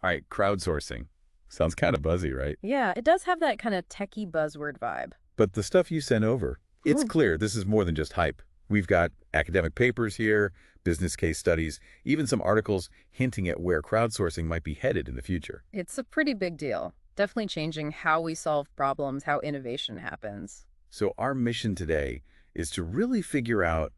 All right, crowdsourcing. Sounds kind of buzzy, right? Yeah, it does have that kind of techie buzzword vibe. But the stuff you sent over, it's Hmm. clear this is more than just hype. We've got academic papers here, business case studies, even some articles hinting at where crowdsourcing might be headed in the future. It's a pretty big deal. Definitely changing how we solve problems, how innovation happens. So our mission today is to really figure out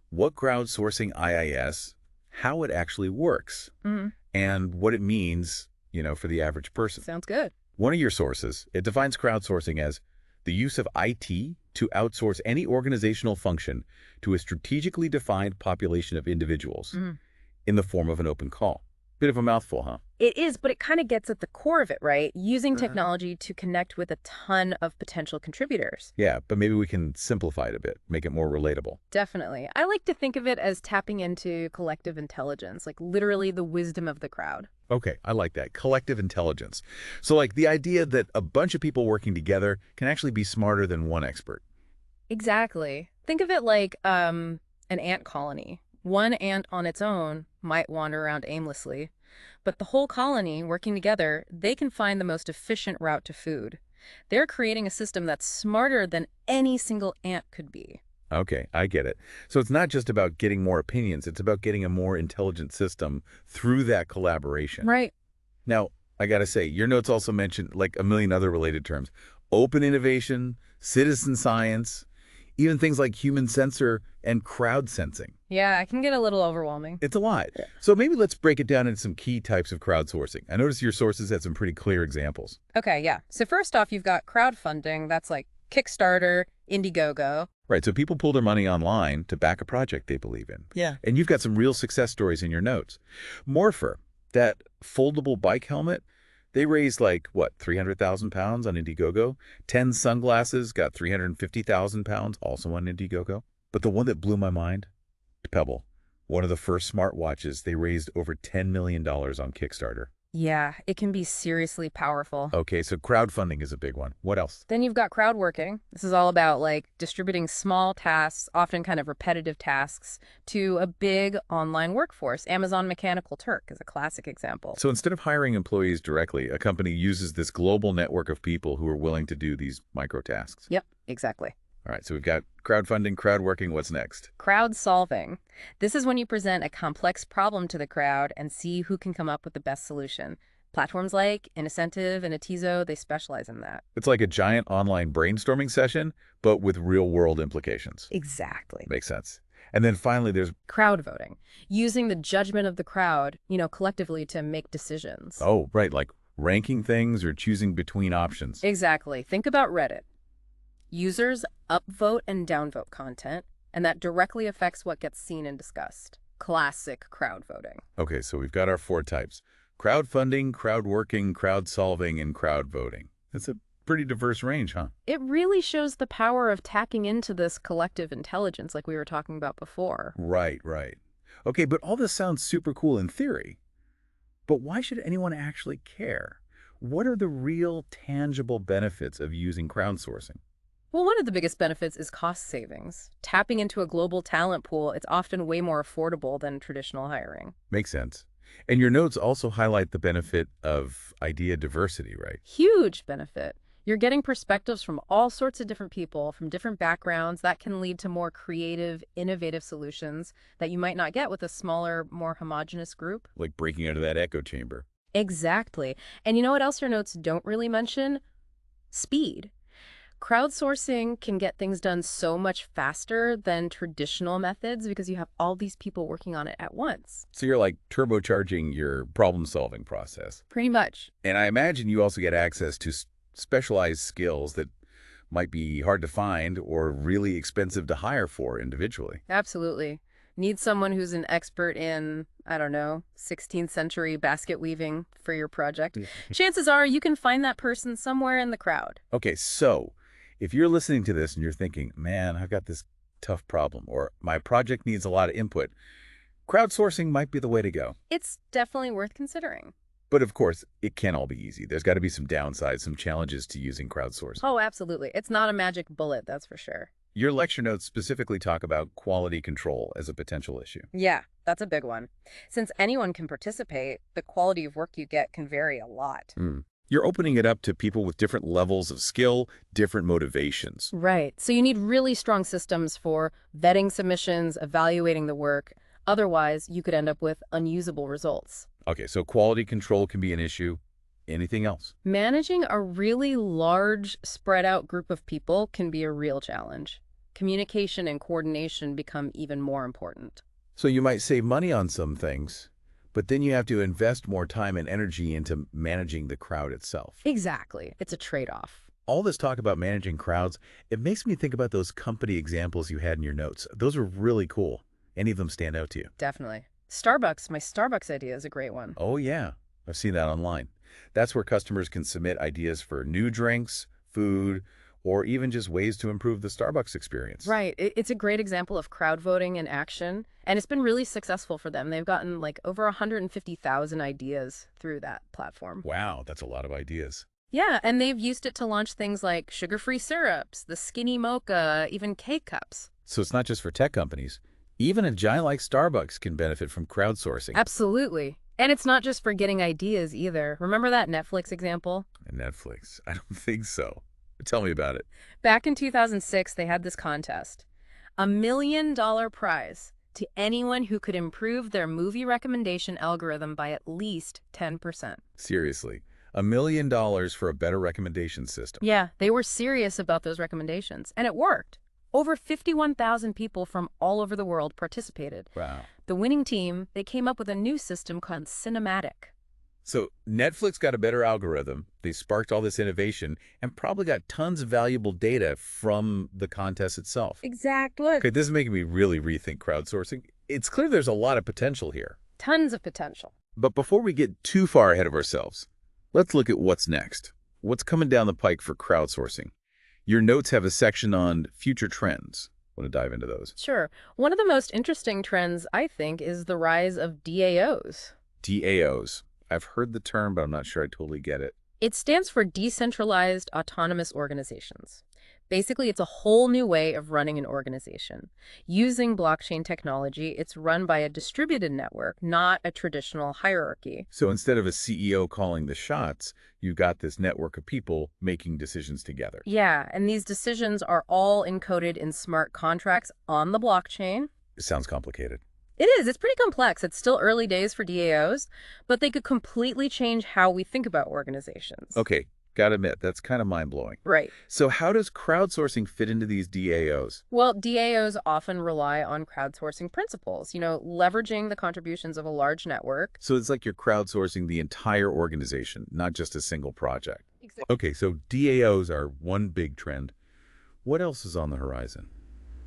what crowdsourcing IIS, how it actually works, Hmm. and what it means, for the average person. Sounds good. One of your sources, it defines crowdsourcing as the use of IT to outsource any organizational function to a strategically defined population of individuals Mhm. in the form of an open call. Bit of a mouthful, huh? It is, but it kind of gets at the core of it, right? Using Uh-huh. technology to connect with a ton of potential contributors. Yeah, but maybe we can simplify it a bit, make it more relatable. Definitely. I like to think of it as tapping into collective intelligence, like literally the wisdom of the crowd. Okay, I like that. Collective intelligence. So like the idea that a bunch of people working together can actually be smarter than one expert. Exactly. Think of it like an ant colony. One ant on its own might wander around aimlessly, but the whole colony working together, they can find the most efficient route to food. They're creating a system that's smarter than any single ant could be. Okay, I get it. So it's not just about getting more opinions, it's about getting a more intelligent system through that collaboration. Right. Now, I gotta say, your notes also mentioned like a million other related terms. Open innovation, citizen science, even things like human sensor and crowd sensing. Yeah, it can get a little overwhelming. It's a lot. Yeah. So maybe let's break it down into some key types of crowdsourcing. I noticed your sources had some pretty clear examples. Okay, yeah. So first off, you've got crowdfunding. That's like Kickstarter, Indiegogo. Right, so people pull their money online to back a project they believe in. Yeah. And you've got some real success stories in your notes. Morpher, that foldable bike helmet, they raised like, what, 300,000 pounds on Indiegogo? 10 sunglasses got 350,000 pounds, also on Indiegogo. But the one that blew my mind, Pebble, one of the first smartwatches, they raised over $10 million on Kickstarter. Yeah, it can be seriously powerful. Okay, so crowdfunding is a big one. What else? Then you've got crowd working. This is all about like distributing small tasks, often kind of repetitive tasks, to a big online workforce. Amazon Mechanical Turk is a classic example. So instead of hiring employees directly, a company uses this global network of people who are willing to do these micro tasks. Yep, exactly. All right, so we've got crowdfunding, crowd working. What's next? Crowd solving. This is when you present a complex problem to the crowd and see who can come up with the best solution. Platforms like Incentive and Atizo, they specialize in that. It's like a giant online brainstorming session, but with real-world implications. Exactly. Makes sense. And then finally, there's, Crowd voting, using the judgment of the crowd, collectively to make decisions. oh, right, like ranking things or choosing between options. Exactly. Think about Reddit. Users upvote and downvote content, and that directly affects what gets seen and discussed. Classic crowd voting. Okay, so we've got our four types. Crowdfunding, crowd working, crowd solving, and crowd voting. That's a pretty diverse range, huh? It really shows the power of tapping into this collective intelligence like we were talking about before. Right, right. Okay, but all this sounds super cool in theory. But why should anyone actually care? What are the real tangible benefits of using crowdsourcing? Well, one of the biggest benefits is cost savings. Tapping into a global talent pool, it's often way more affordable than traditional hiring. Makes sense. And your notes also highlight the benefit of idea diversity, right? Huge benefit. You're getting perspectives from all sorts of different people, from different backgrounds. That can lead to more creative, innovative solutions that you might not get with a smaller, more homogenous group. Like breaking out of that echo chamber. Exactly. And you know what else your notes don't really mention? Speed. Crowdsourcing can get things done so much faster than traditional methods because you have all these people working on it at once. So you're like turbocharging your problem-solving process. Pretty much. And I imagine you also get access to specialized skills that might be hard to find or really expensive to hire for individually. Absolutely. Need someone who's an expert in, I don't know, 16th century basket weaving for your project. Chances are you can find that person somewhere in the crowd. Okay, so if you're listening to this and you're thinking, man, I've got this tough problem, or my project needs a lot of input, crowdsourcing might be the way to go. It's definitely worth considering. But of course, it can't all be easy. There's got to be some downsides, some challenges to using crowdsourcing. Oh, absolutely. It's not a magic bullet, that's for sure. Your lecture notes specifically talk about quality control as a potential issue. Yeah, that's a big one. Since anyone can participate, the quality of work you get can vary a lot. Mm. You're opening it up to people with different levels of skill, different motivations. Right. So you need really strong systems for vetting submissions, evaluating the work. Otherwise, you could end up with unusable results. Okay, so quality control can be an issue. Anything else? Managing a really large, spread out group of people can be a real challenge. Communication and coordination become even more important. So you might save money on some things, but then you have to invest more time and energy into managing the crowd itself. Exactly. It's a trade-off. All this talk about managing crowds, it makes me think about those company examples you had in your notes. Those are really cool. Any of them stand out to you? Definitely. Starbucks, my Starbucks idea is a great one. Oh, yeah. I've seen that online. That's where customers can submit ideas for new drinks, food, or even just ways to improve the Starbucks experience. Right. It's a great example of crowd voting in action, and it's been really successful for them. They've gotten like over 150,000 ideas through that platform. Wow, that's a lot of ideas. Yeah, and they've used it to launch things like sugar-free syrups, the skinny mocha, even K-cups. So it's not just for tech companies. Even a giant like Starbucks can benefit from crowdsourcing. Absolutely. And it's not just for getting ideas either. Remember that Netflix example? And Netflix, I don't think so. Tell me about it. Back in 2006, they had this contest. $1 million prize to anyone who could improve their movie recommendation algorithm by at least 10%. Seriously, $1 million for a better recommendation system. Yeah, they were serious about those recommendations, and it worked. Over 51,000 people from all over the world participated. Wow. The winning team, they came up with a new system called Cinematic. So Netflix got a better algorithm. They sparked all this innovation and probably got tons of valuable data from the contest itself. Exactly. Okay, this is making me really rethink crowdsourcing. It's clear there's a lot of potential here. Tons of potential. But before we get too far ahead of ourselves, let's look at what's next. What's coming down the pike for crowdsourcing? Your notes have a section on future trends. Want to dive into those? Sure. One of the most interesting trends, I think, is the rise of DAOs. DAOs. I've heard the term, but I'm not sure I totally get it. It stands for Decentralized Autonomous Organizations. Basically, it's a whole new way of running an organization. Using blockchain technology, it's run by a distributed network, not a traditional hierarchy. So instead of a CEO calling the shots, you've got this network of people making decisions together. Yeah, and these decisions are all encoded in smart contracts on the blockchain. It sounds complicated. It is. It's pretty complex. It's still early days for DAOs, but they could completely change how we think about organizations. Okay, gotta admit, that's kind of mind-blowing. Right. So how does crowdsourcing fit into these DAOs? Well, DAOs often rely on crowdsourcing principles, leveraging the contributions of a large network. So it's like you're crowdsourcing the entire organization, not just a single project. Exactly. Okay, so DAOs are one big trend. What else is on the horizon?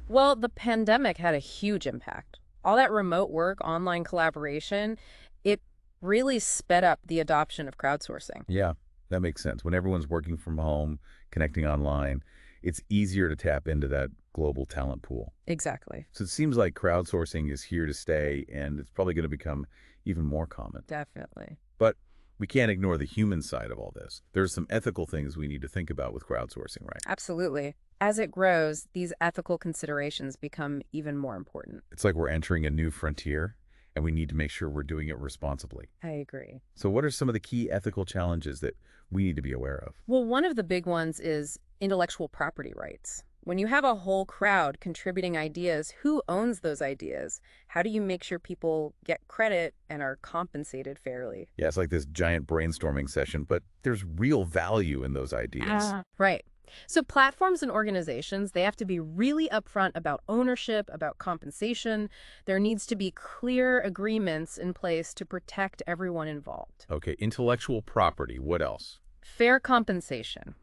Well, the pandemic had a huge impact. All that remote work, online collaboration, it really sped up the adoption of crowdsourcing. Yeah, that makes sense. When everyone's working from home, connecting online, it's easier to tap into that global talent pool. Exactly. So it seems like crowdsourcing is here to stay, and it's probably going to become even more common. Definitely. But we can't ignore the human side of all this. There's some ethical things we need to think about with crowdsourcing, right? Absolutely. As it grows, these ethical considerations become even more important. It's like we're entering a new frontier, and we need to make sure we're doing it responsibly. I agree. So what are some of the key ethical challenges that we need to be aware of? Well, one of the big ones is intellectual property rights. When you have a whole crowd contributing ideas, who owns those ideas? How do you make sure people get credit and are compensated fairly? Yeah, it's like this giant brainstorming session, but there's real value in those ideas. Right. So platforms and organizations, they have to be really upfront about ownership, about compensation. There needs to be clear agreements in place to protect everyone involved. Okay, intellectual property, what else? Fair compensation.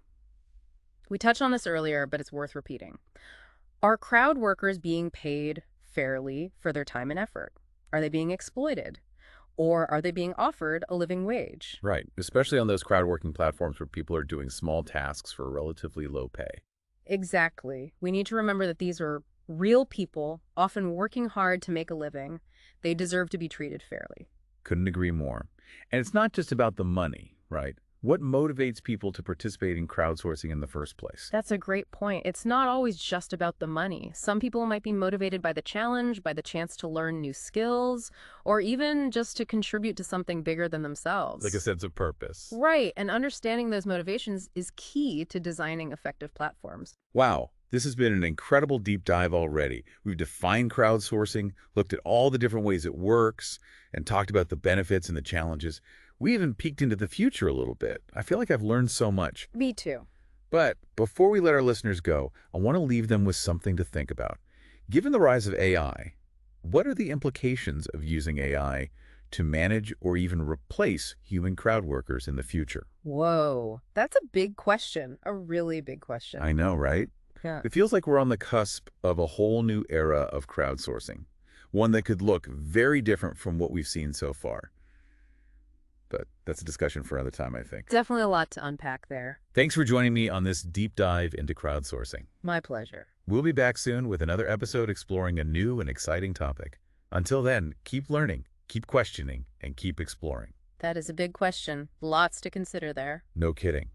We touched on this earlier, but it's worth repeating. Are crowd workers being paid fairly for their time and effort? Are they being exploited? Or are they being offered a living wage? Right, especially on those crowd-working platforms where people are doing small tasks for relatively low pay. Exactly. We need to remember that these are real people, often working hard to make a living. They deserve to be treated fairly. Couldn't agree more. And it's not just about the money, right? What motivates people to participate in crowdsourcing in the first place? That's a great point. It's not always just about the money. Some people might be motivated by the challenge, by the chance to learn new skills, or even just to contribute to something bigger than Like a themselves. sense of purpose. Right, and understanding those motivations is key to designing effective platforms. Wow, this has been an incredible deep dive already. We've defined crowdsourcing, looked at all the different ways it works, and talked about the benefits and the challenges. We even peeked into the future a little bit. I feel like I've learned so much. Me too. But before we let our listeners go, I want to leave them with something to think about. Given the rise of AI, what are the implications of using AI to manage or even replace human crowd workers in the future? Whoa, that's a big question, a really big question. I know, right? Yeah. It feels like we're on the cusp of a whole new era of crowdsourcing, one that could look very different from what we've seen so far. But that's a discussion for another time, I think. Definitely a lot to unpack there. Thanks for joining me on this deep dive into crowdsourcing. My pleasure. We'll be back soon with another episode exploring a new and exciting topic. Until then, keep learning, keep questioning, and keep exploring. That is a big question. Lots to consider there. No kidding.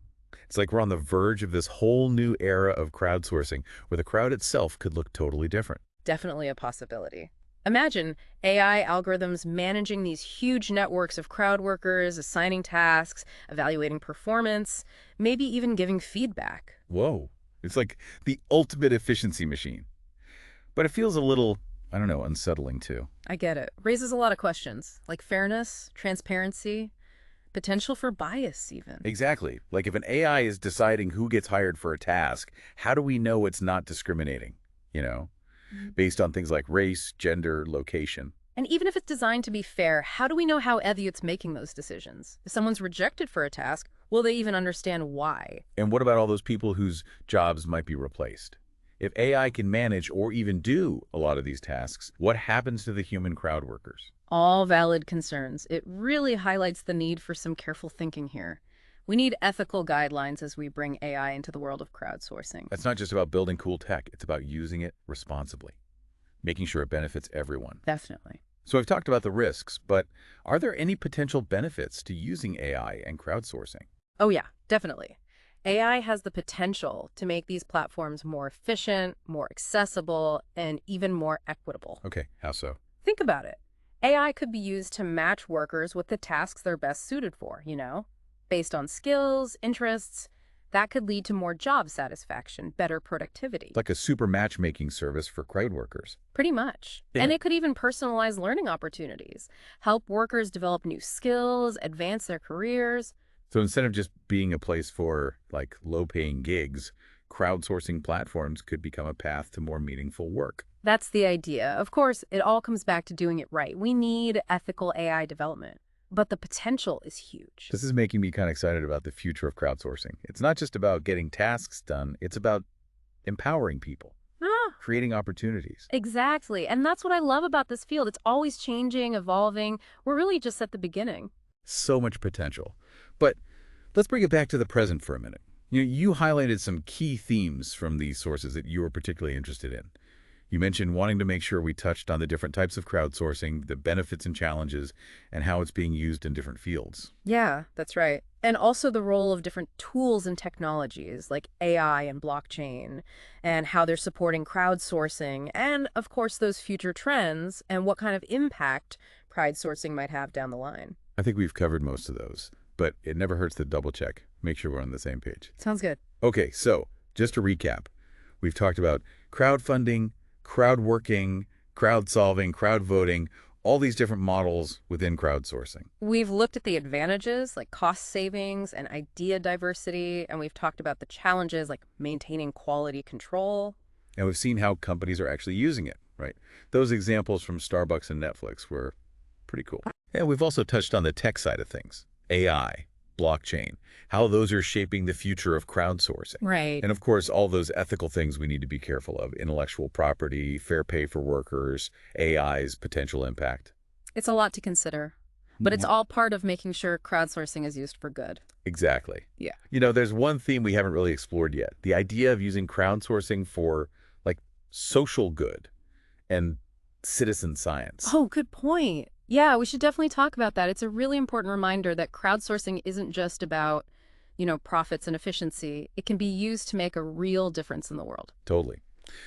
It's like we're on the verge of this whole new era of crowdsourcing where the crowd itself could look totally different. Definitely a possibility. Imagine AI algorithms managing these huge networks of crowd workers, assigning tasks, evaluating performance, maybe even giving feedback. Whoa. It's like the ultimate efficiency machine. But it feels a little, I don't know, unsettling too. I get it. Raises a lot of questions, like fairness, transparency, potential for bias even. Exactly. Like if an AI is deciding who gets hired for a task, how do we know it's not discriminating? You know, based on things like race, gender, location. And even if it's designed to be fair, how do we know how it's making those decisions? If someone's rejected for a task, will they even understand why? And what about all those people whose jobs might be replaced? If AI can manage or even do a lot of these tasks, what happens to the human crowd workers? All valid concerns. It really highlights the need for some careful thinking here. We need ethical guidelines as we bring AI into the world of crowdsourcing. That's not just about building cool tech, it's about using it responsibly, making sure it benefits everyone. Definitely. So I've talked about the risks, but are there any potential benefits to using AI and crowdsourcing? Oh yeah, definitely. AI has the potential to make these platforms more efficient, more accessible, and even more equitable. Okay, how so? Think about it. AI could be used to match workers with the tasks they're best suited for, based on skills, interests. That could lead to more job satisfaction, better productivity. Like a super matchmaking service for crowd workers. Pretty much. Yeah. And it could even personalize learning opportunities, help workers develop new skills, advance their careers. So instead of just being a place for like low-paying gigs, crowdsourcing platforms could become a path to more meaningful work. That's the idea. Of course, it all comes back to doing it right. We need ethical AI development, but the potential is huge. This is making me kind of excited about the future of crowdsourcing. It's not just about getting tasks done, it's about empowering people, Ah, creating opportunities. exactly. And that's what I love about this field. It's always changing, evolving. We're really just at the beginning. So much potential. But let's bring it back to the present for a minute. You highlighted some key themes from these sources that you were particularly interested in. You mentioned wanting to make sure we touched on the different types of crowdsourcing, the benefits and challenges, and how it's being used in different fields. Yeah, that's right. And also the role of different tools and technologies like AI and blockchain, and how they're supporting crowdsourcing, and of course those future trends and what kind of impact crowdsourcing might have down the line. I think we've covered most of those, but it never hurts to double check, make sure we're on the same page. Sounds good. Okay, so just to recap, we've talked about crowdfunding, crowd working, crowd solving, crowd voting, all these different models within crowdsourcing. We've looked at the advantages like cost savings and idea diversity, and we've talked about the challenges like maintaining quality control. And we've seen how companies are actually using it, right? Those examples from Starbucks and Netflix were pretty cool. And we've also touched on the tech side of things, AI, blockchain, how those are shaping the future of crowdsourcing. Right. And of course, all those ethical things we need to be careful of, intellectual property, fair pay for workers, AI's potential impact. It's a lot to consider, but it's all part of making sure crowdsourcing is used for good. Exactly. Yeah. There's one theme we haven't really explored yet, the idea of using crowdsourcing for like social good and citizen science. Oh, good point. Yeah, we should definitely talk about that. It's a really important reminder that crowdsourcing isn't just about profits and efficiency, it can be used to make a real difference in the world. Totally.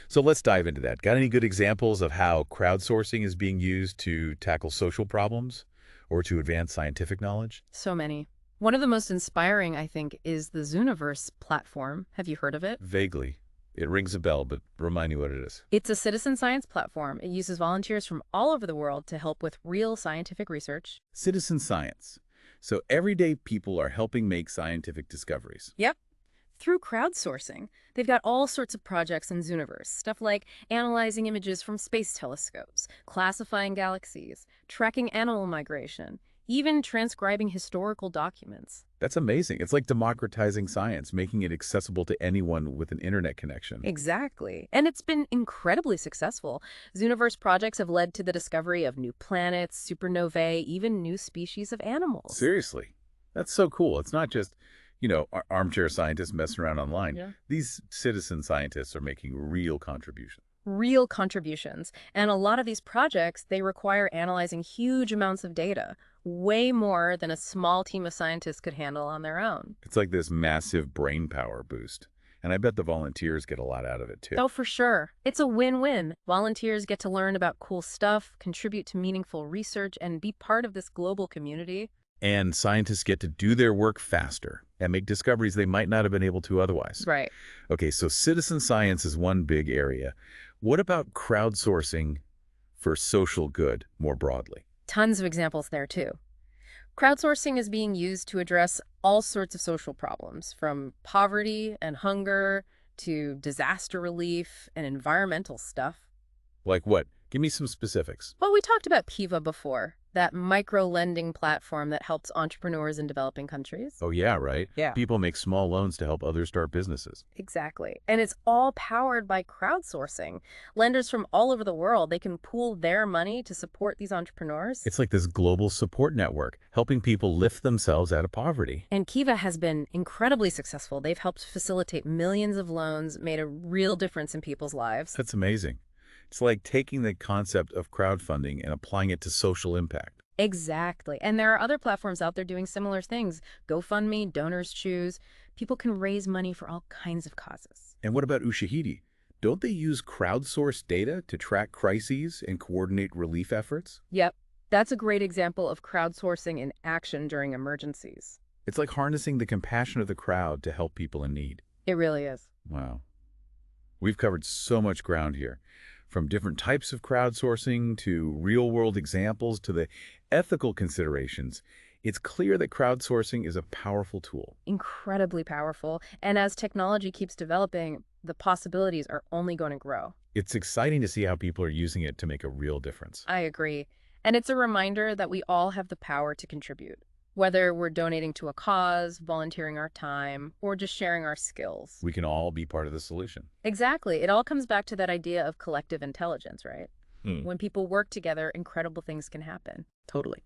So let's dive into that. Got any good examples of how crowdsourcing is being used to tackle social problems or to advance scientific knowledge? So many. One of the most inspiring, I think, is the Zooniverse platform. Have you heard of it? Vaguely. It rings a bell, but remind me what it is. It's a citizen science platform. It uses volunteers from all over the world to help with real scientific research. Citizen science. So everyday people are helping make scientific discoveries. Yep. Through crowdsourcing, they've got all sorts of projects in Zooniverse, stuff like analyzing images from space telescopes, classifying galaxies, tracking animal migration, even transcribing historical documents. That's amazing. It's like democratizing science, making it accessible to anyone with an internet connection. Exactly. And it's been incredibly successful. Zooniverse projects have led to the discovery of new planets, supernovae, even new species of animals. Seriously. That's so cool. It's not just, armchair scientists messing around online. Yeah. These citizen scientists are making real contributions. Real contributions. And a lot of these projects, they require analyzing huge amounts of data, way more than a small team of scientists could handle on their own. It's like this massive brain power boost. And I bet the volunteers get a lot out of it, too. Oh, for sure. It's a win-win. Volunteers get to learn about cool stuff, contribute to meaningful research, and be part of this global community. And scientists get to do their work faster and make discoveries they might not have been able to otherwise. Right. Okay, so citizen science is one big area. What about crowdsourcing for social good more broadly? Tons of examples there, too. Crowdsourcing is being used to address all sorts of social problems, from poverty and hunger to disaster relief and environmental stuff. Like what? Give me some specifics. Well, we talked about Kiva before, that micro-lending platform that helps entrepreneurs in developing countries. Oh, yeah, right? Yeah. People make small loans to help others start businesses. Exactly. And it's all powered by crowdsourcing. Lenders from all over the world, they can pool their money to support these entrepreneurs. It's like this global support network, helping people lift themselves out of poverty. And Kiva has been incredibly successful. They've helped facilitate millions of loans, made a real difference in people's lives. That's amazing. It's like taking the concept of crowdfunding and applying it to social impact. Exactly. And there are other platforms out there doing similar things. GoFundMe, Donors Choose. People can raise money for all kinds of causes. And what about Ushahidi? Don't they use crowdsourced data to track crises and coordinate relief efforts? Yep. That's a great example of crowdsourcing in action during emergencies. It's like harnessing the compassion of the crowd to help people in need. It really is. Wow. We've covered so much ground here. From different types of crowdsourcing to real-world examples to the ethical considerations, it's clear that crowdsourcing is a powerful tool. Incredibly powerful. And as technology keeps developing, the possibilities are only going to grow. It's exciting to see how people are using it to make a real difference. I agree. And it's a reminder that we all have the power to contribute, whether we're donating to a cause, volunteering our time, or just sharing our skills. We can all be part of the solution. Exactly. It all comes back to that idea of collective intelligence, right? Hmm. When people work together, incredible things can happen. Totally.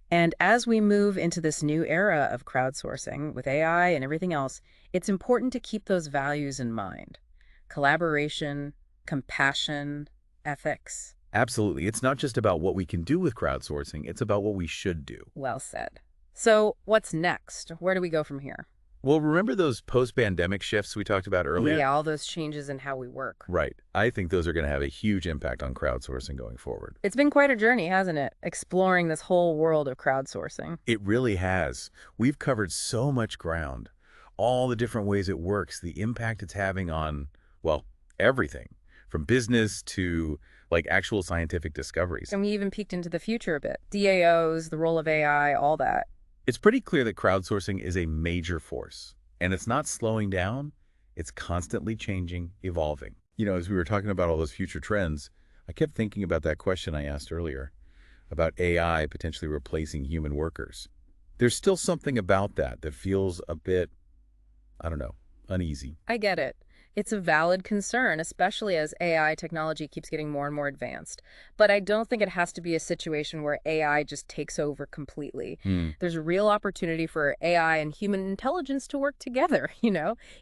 And as we move into this new era of crowdsourcing with AI and everything else, it's important to keep those values in mind. Collaboration, compassion, ethics. Absolutely. It's not just about what we can do with crowdsourcing, it's about what we should do. Well said. So what's next? Where do we go from here? Well, remember those post-pandemic shifts we talked about earlier? Yeah, all those changes in how we work. Right. I think those are going to have a huge impact on crowdsourcing going forward. It's been quite a journey, hasn't it? Exploring this whole world of crowdsourcing. It really has. We've covered so much ground. All the different ways it works, the impact it's having on, well, everything. From business to, like, actual scientific discoveries. And we even peeked into the future a bit. DAOs, the role of AI, all that. It's pretty clear that crowdsourcing is a major force. And it's not slowing down. It's constantly changing, evolving. As we were talking about all those future trends, I kept thinking about that question I asked earlier about AI potentially replacing human workers. There's still something about that feels a bit, I don't know, uneasy. I get it. It's a valid concern, especially as AI technology keeps getting more and more advanced. But I don't think it has to be a situation where AI just takes over completely. There's a real opportunity for AI and human intelligence to work together,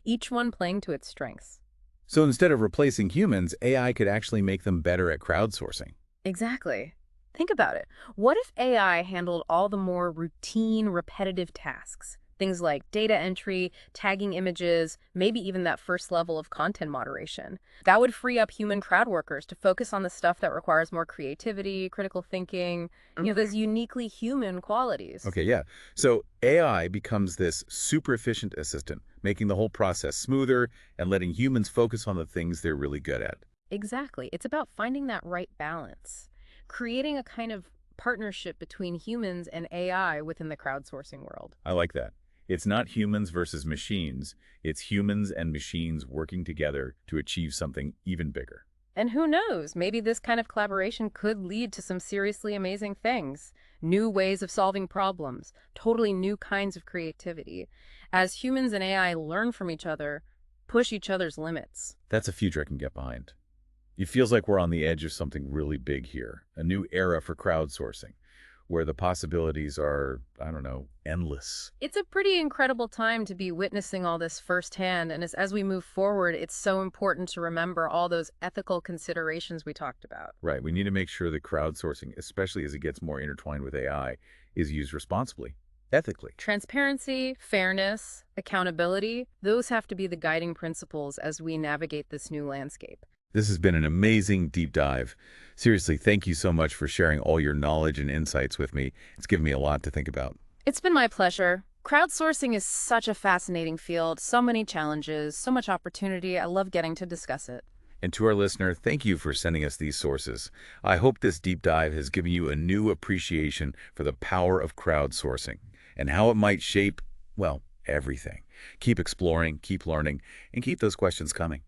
each one playing to its strengths. So instead of replacing humans, AI could actually make them better at crowdsourcing. Exactly. Think about it. What if AI handled all the more routine, repetitive tasks? Things like data entry, tagging images, maybe even that first level of content moderation. That would free up human crowd workers to focus on the stuff that requires more creativity, critical thinking, those uniquely human qualities. Okay, yeah. So AI becomes this super efficient assistant, making the whole process smoother and letting humans focus on the things they're really good at. Exactly. It's about finding that right balance, creating a kind of partnership between humans and AI within the crowdsourcing world. I like that. It's not humans versus machines. It's humans and machines working together to achieve something even bigger. And who knows, maybe this kind of collaboration could lead to some seriously amazing things. New ways of solving problems, totally new kinds of creativity. As humans and AI learn from each other, push each other's limits. That's a future I can get behind. It feels like we're on the edge of something really big here, a new era for crowdsourcing, where the possibilities are, I don't know, endless. It's a pretty incredible time to be witnessing all this firsthand, and as we move forward, it's so important to remember all those ethical considerations we talked about. Right, we need to make sure that crowdsourcing, especially as it gets more intertwined with AI, is used responsibly, ethically. Transparency, fairness, accountability, those have to be the guiding principles as we navigate this new landscape. This has been an amazing deep dive. Seriously, thank you so much for sharing all your knowledge and insights with me. It's given me a lot to think about. It's been my pleasure. Crowdsourcing is such a fascinating field, so many challenges, so much opportunity. I love getting to discuss it. And to our listener, thank you for sending us these sources. I hope this deep dive has given you a new appreciation for the power of crowdsourcing and how it might shape, well, everything. Keep exploring, keep learning, and keep those questions coming.